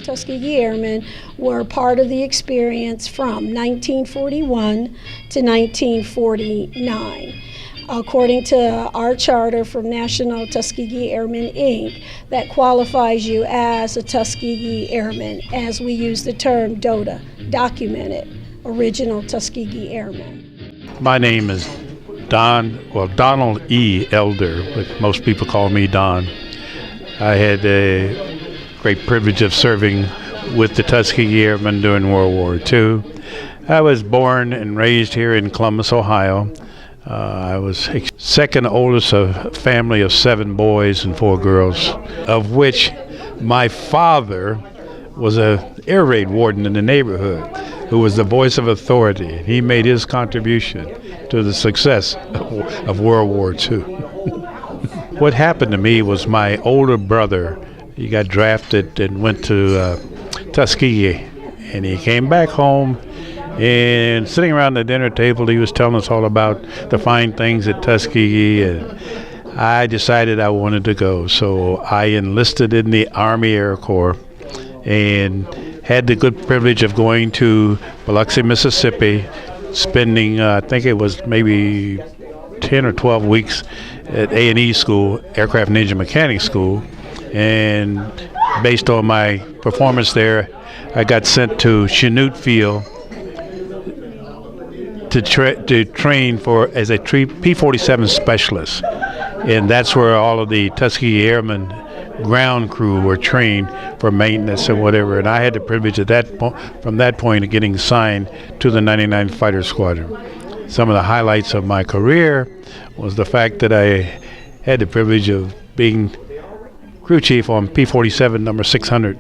Tuskegee Airmen were part of the experience from 1941 to 1949. According to our charter from National Tuskegee Airmen, Inc., that qualifies you as a Tuskegee Airman, as we use the term DOTA, Documented Original Tuskegee Airman. My name is Donald E. Elder, but most people call me Don. I had a great privilege of serving with the Tuskegee Airmen during World War II. I was born and raised here in Columbus, Ohio. I was second oldest of a family of 7 boys and 4 girls, of which my father was an air raid warden in the neighborhood who was the voice of authority. He made his contribution to the success of World War II. What happened to me was my older brother, he got drafted and went to Tuskegee, and he came back home. And sitting around the dinner table, he was telling us all about the fine things at Tuskegee, and I decided I wanted to go. So I enlisted in the Army Air Corps and had the good privilege of going to Biloxi, Mississippi, spending, I think it was maybe 10 or 12 weeks at A&E school, Aircraft and Engine Mechanics School. And based on my performance there, I got sent to Chanute Field to train for as a P47 specialist, and that's where all of the Tuskegee Airmen ground crew were trained for maintenance and whatever. And I had the privilege at from that point of getting assigned to the 99th Fighter Squadron. Some of the highlights of my career was the fact that I had the privilege of being crew chief on P47 number 600,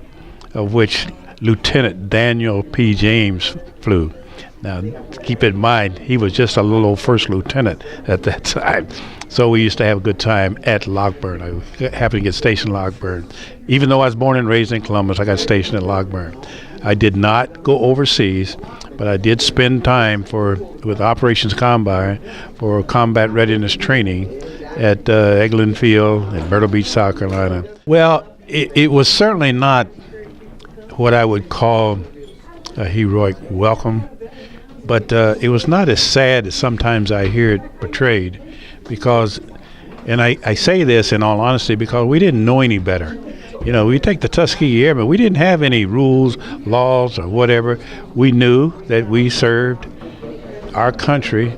of which Lieutenant Daniel P. James flew. Now, keep in mind, he was just a little old first lieutenant at that time. So we used to have a good time at Lockburn. I happened to get stationed at Lockburn. Even though I was born and raised in Columbus, I got stationed at Lockburn. I did not go overseas, but I did spend time with Operations Combine for combat readiness training at Eglin Field in Myrtle Beach, South Carolina. Well, it was certainly not what I would call a heroic welcome. But it was not as sad as sometimes I hear it portrayed, because, and I say this in all honesty, because we didn't know any better. You know, we take the Tuskegee Airmen, we didn't have any rules, laws, or whatever. We knew that we served our country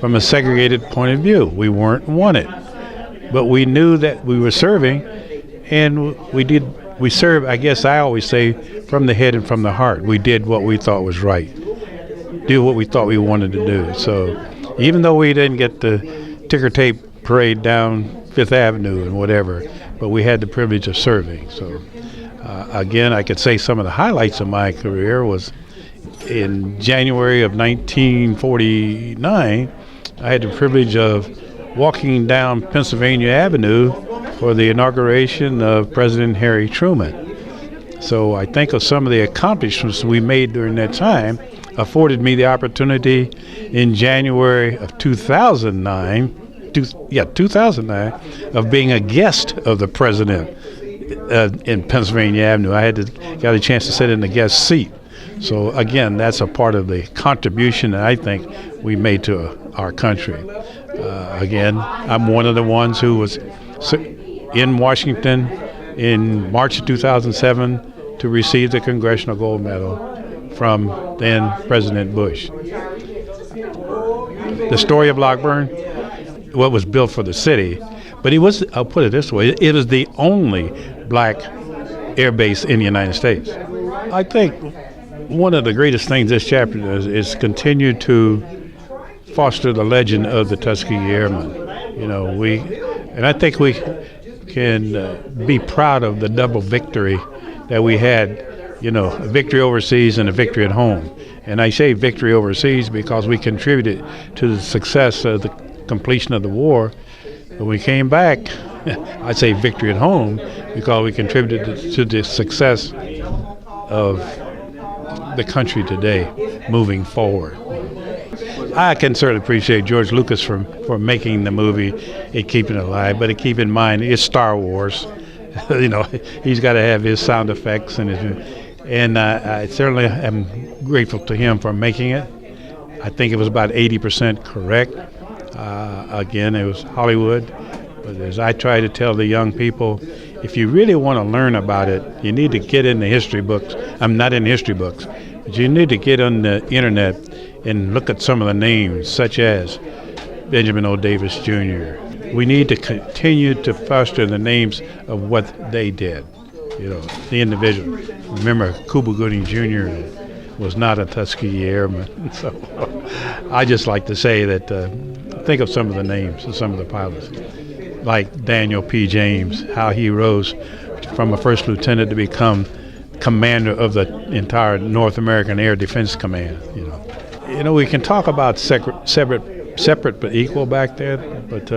from a segregated point of view. We weren't wanted, but we knew that we were serving, and we served, I guess I always say, from the head and from the heart. We did what we thought was right. Do what we thought we wanted to do. So even though we didn't get the ticker tape parade down Fifth Avenue and whatever, but we had the privilege of serving. So again, I could say some of the highlights of my career was in January of 1949, I had the privilege of walking down Pennsylvania Avenue for the inauguration of President Harry Truman. So I think of some of the accomplishments we made during that time afforded me the opportunity in January of 2009 of being a guest of the president in Pennsylvania Avenue. I got a chance to sit in the guest seat. So again, that's a part of the contribution that I think we made to our country. Again, I'm one of the ones who was in Washington in March of 2007 to receive the Congressional Gold Medal from then President Bush. The story of Lockburn, what was built for the city, but I'll put it this way, it was the only black air base in the United States. I think one of the greatest things this chapter does is continue to foster the legend of the Tuskegee Airmen. You know, and I think we can be proud of the double victory that we had, you know, a victory overseas and a victory at home. And I say victory overseas because we contributed to the success of the completion of the war. When we came back, I say victory at home because we contributed to the success of the country today moving forward. I can certainly appreciate George Lucas for making the movie and keeping it alive, but keep in mind it's Star Wars. You know, he's got to have his sound effects and And I certainly am grateful to him for making it. I think it was about 80% correct. Again, it was Hollywood. But as I try to tell the young people, if you really want to learn about it, you need to get in the history books. I'm not in history books, but you need to get on the internet and look at some of the names, such as Benjamin O. Davis Jr. We need to continue to foster the names of what they did, the individual. Remember, Cuba Gooding Jr. was not a Tuskegee Airman. So I just like to say that think of some of the names of some of the pilots, like Daniel P. James, how he rose from a first lieutenant to become commander of the entire North American Air Defense Command. We can talk about separate but equal back then, but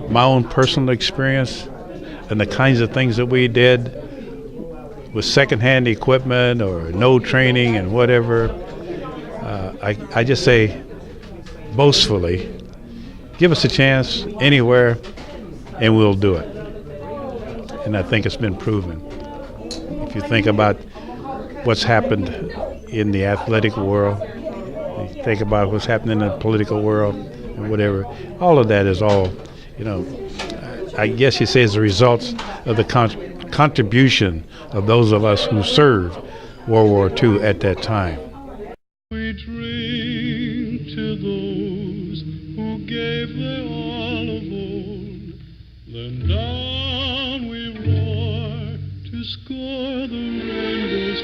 my own personal experience and the kinds of things that we did with secondhand equipment or no training and whatever, I just say boastfully, give us a chance anywhere and we'll do it. And I think it's been proven. If you think about what's happened in the athletic world, you think about what's happening in the political world and whatever, all of that is all, I guess you say it's the results of the contribution of those of us who served World War II at that time. We drink to those who gave their all of old, then down we roar to score the rainbow's